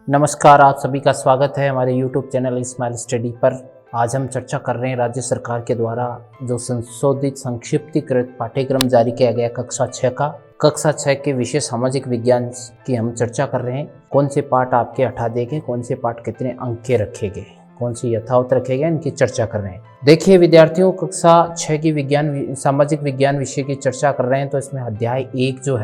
नमस्कार, आप सभी का स्वागत है हमारे YouTube चैनल स्माइल स्टडी पर। आज हम चर्चा कर रहे हैं राज्य सरकार के द्वारा जो संशोधित संक्षिप्तीकृत पाठ्यक्रम जारी किया गया कक्षा 6 के विषय सामाजिक विज्ञान की हम चर्चा कर रहे हैं। कौन से पाठ आपके हटा दिए गए, कौन से पाठ कितने अंक के रखे गए, कौन से यथावत रखे गए, इनकी चर्चा कर रहे हैं। देखिए विद्यार्थियों, कक्षा 6 की सामाजिक विज्ञान विषय की चर्चा कर रहे हैं, तो इसमें अध्याय 1 जो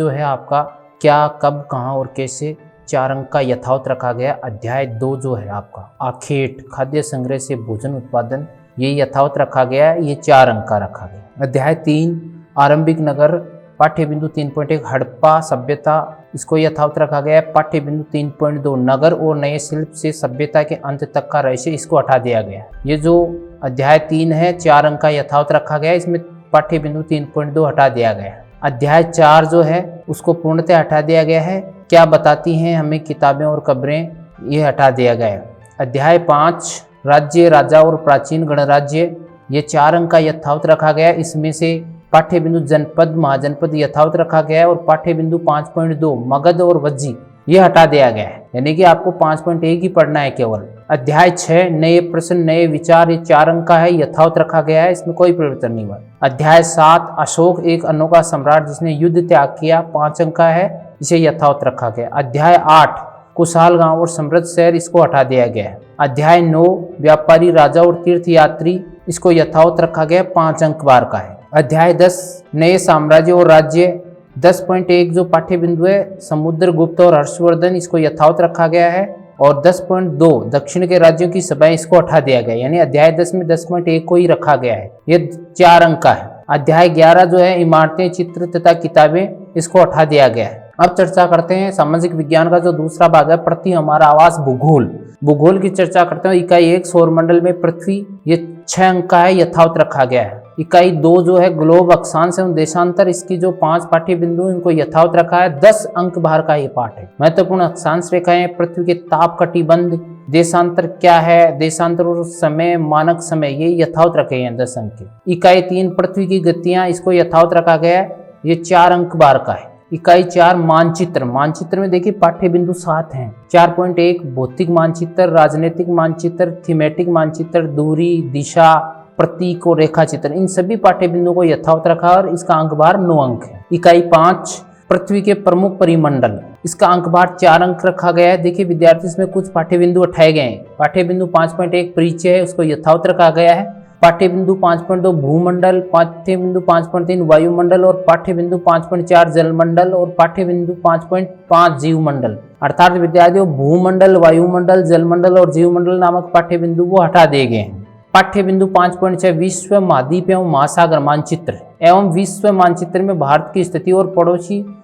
है आपका क्या, कब, कहाँ और कैसे 4 अंक का यथावत रखा गया। अध्याय 2 जो है आपका आखेट खाद्य संग्रह से भोजन उत्पादन, ये यथावत रखा गया, ये 4 अंक का रखा गया। अध्याय 3 आरंभिक नगर पाठ्य बिंदु 3.1 हड़प्पा सभ्यता, इसको यथावत रखा गया है। पाठ्य बिंदु 3.2 नगर और नए शिल्प से सभ्यता के अंत तक का रहस्य, इसको हटा दिया गया। ये जो अध्याय 3 है 4 अंक का यथावत रखा गया, इसमें पाठ्य बिंदु 3.2 हटा दिया गया। अध्याय 4 जो है उसको पूर्णतः हटा दिया गया है। क्या बताती हैं हमें किताबें और खबरें, ये हटा दिया गया। अध्याय 5 राज्य, राजा और प्राचीन गणराज्य, ये 4 अंक का यथावत रखा गया। इसमें से पाठ्य बिंदु जनपद महाजनपद यथावत रखा गया है और पाठ्य बिंदु 5.2 मगध और वज्जी, ये हटा दिया गया है, यानी कि आपको 5.1 ही पढ़ना है केवल। अध्याय 6 नए प्रश्न नए विचार, ये 4 अंक का है, यथावत रखा गया है, इसमें कोई परिवर्तन नहीं हुआ। अध्याय 7 अशोक एक अनोखा सम्राट जिसने युद्ध त्याग किया, 5 अंक का है, इसे यथावत रखा गया। अध्याय 8 कुशाल गांव और समृद्ध शहर, इसको हटा दिया गया है। अध्याय 9 व्यापारी राजा और तीर्थयात्री, इसको यथावत रखा गया, 5 अंक बार का है। अध्याय 10 नए साम्राज्य और राज्य, 10.1 जो पाठ्य बिंदु है समुद्रगुप्त और हर्षवर्धन, इसको यथावत रखा गया है। और 10.2 दक्षिण के राज्यों की सभाएं, इसको हटा दिया गया, यानी अध्याय 10 में 10.1 को ही रखा गया है, ये 4 अंक का है। अध्याय 11 जो है इमारतें चित्र तथा किताबें, इसको हटा दिया गया है। अब चर्चा करते हैं सामाजिक विज्ञान का जो दूसरा भाग है पृथ्वी हमारा आवास भूगोल की चर्चा करते हैं। इकाई 1 सौरमंडल में पृथ्वी, ये 6 अंक का है, यथावत रखा गया है। इकाई 2 जो है ग्लोब अक्षांश एवं देशांतर, इसकी जो 5 पाठ्य बिंदु इनको यथावत रखा है, 10 अंक बाहर का ये पाठ है। महत्वपूर्ण अक्षांश रेखाएं, पृथ्वी के ताप कटिबंध, देशांतर क्या है, देशांतर और समय मानक समय, ये यथावत रखे हैं 10 अंक के। इकाई 3 पृथ्वी की गतियां, इसको यथावत रखा गया है, ये 4 अंक बाहर का है। इकाई 4 मानचित्र में देखिए पाठ्य बिंदु 7 हैं। 4.1 भौतिक मानचित्र, राजनीतिक मानचित्र, थीमेटिक मानचित्र, दूरी, दिशा, प्रतीक और रेखा चित्र, इन सभी पाठ्य बिंदुओं को यथावत रखा और इसका अंक बार 9 अंक है। इकाई 5 पृथ्वी के प्रमुख परिमंडल, इसका अंक बार 4 अंक रखा गया है। देखिए विद्यार्थी, इसमें कुछ पाठ्य बिंदु उठाए गए हैं। पाठ्य बिंदु 5.1 परिचय है, उसको यथावत रखा गया है। पाठ्य बिंदु 5.2 भूमंडल, पाठ्य बिंदु 5.3 वायुमंडल और पाठ्य बिंदु 5.4 जलमंडल और पाठ्य बिंदु 5.5 जीवमंडल। अर्थात विद्यार्थियों भूमंडल, वायुमंडल, जलमंडल और जीवमंडल नामक पाठ्य बिंदु वो हटा दिए गए हैं। पाठ्य बिंदु 5.6 विश्व महाद्वीप एवं महासागर मानचित्र एवं विश्व मानचित्र में भारत की स्थिति और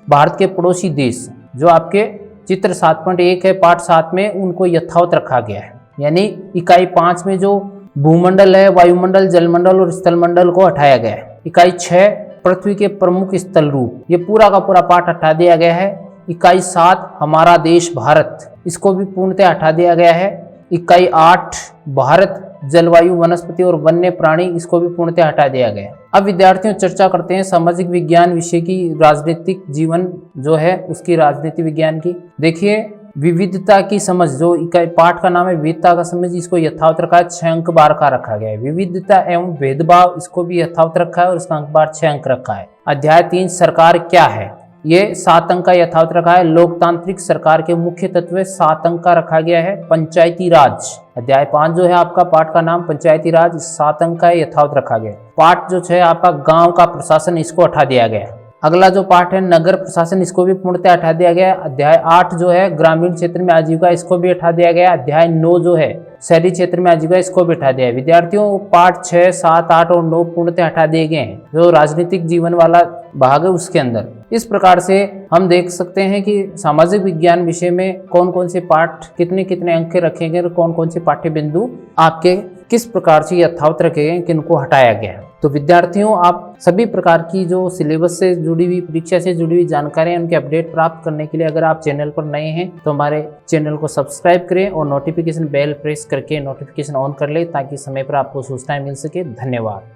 भारत के पड़ोसी देश, जो आपके चित्र 7.1 है पाठ 7 में, उनको यथावत रखा गया है। यानी इकाई 5 में जो भूमंडल है, वायुमंडल, जलमंडल और स्थलमंडल को हटाया गया है। इकाई 6 पृथ्वी के प्रमुख स्थल रूप, ये पूरा का पूरा पाठ हटा दिया गया है। इकाई 7 हमारा देश भारत, इसको भी पूर्णतः हटा दिया गया है। इकाई 8 भारत जलवायु वनस्पति और वन्य प्राणी, इसको भी पूर्णतः हटा दिया गया। अब विद्यार्थियों चर्चा करते हैं सामाजिक विज्ञान विषय की राजनीतिक जीवन जो है उसकी राजनीति विज्ञान की। देखिए विविधता की समझ, जो इकाई पाठ का नाम है विविधता का समझ, इसको यथावत रखा है, 6 अंक बार का रखा गया है। विविधता एवं भेदभाव, इसको भी यथावत रखा है और इसका अंक बार 6 अंक रखा है। अध्याय 3 सरकार क्या है, ये 7 अंक का यथावत रखा है। लोकतांत्रिक सरकार के मुख्य तत्व 7 अंक का रखा गया है। पंचायती राज अध्याय 5 जो है आपका पाठ का नाम पंचायती राज, 7 अंक का यथावत रखा गया। पाठ जो है आपका गांव का प्रशासन, इसको हटा दिया गया। अगला जो पाठ है नगर प्रशासन, इसको भी पूर्णतः हटा दिया गया। अध्याय 8 जो है ग्रामीण क्षेत्र में आजीविका, इसको भी हटा दिया गया। अध्याय 9 जो है शहरी क्षेत्र में आजीविका, इसको भी हटा दिया है। विद्यार्थियों पाठ 6, 7, 8 और 9 पूर्णतः हटा दिए गए हैं, जो राजनीतिक जीवन वाला भाग है उसके अंदर। इस प्रकार से हम देख सकते हैं कि सामाजिक विज्ञान विषय में कौन कौन से पाठ कितने कितने अंक के रखे गए और कौन कौन से पाठ्य बिंदु आपके किस प्रकार से यथावत रखे गए, किनको हटाया गया है। तो विद्यार्थियों आप सभी प्रकार की जो सिलेबस से जुड़ी हुई, परीक्षा से जुड़ी हुई जानकारी, उनके अपडेट प्राप्त करने के लिए अगर आप चैनल पर नए हैं तो हमारे चैनल को सब्सक्राइब करें और नोटिफिकेशन बेल प्रेस करके नोटिफिकेशन ऑन कर ले, ताकि समय पर आपको सूचनाएं मिल सके। धन्यवाद।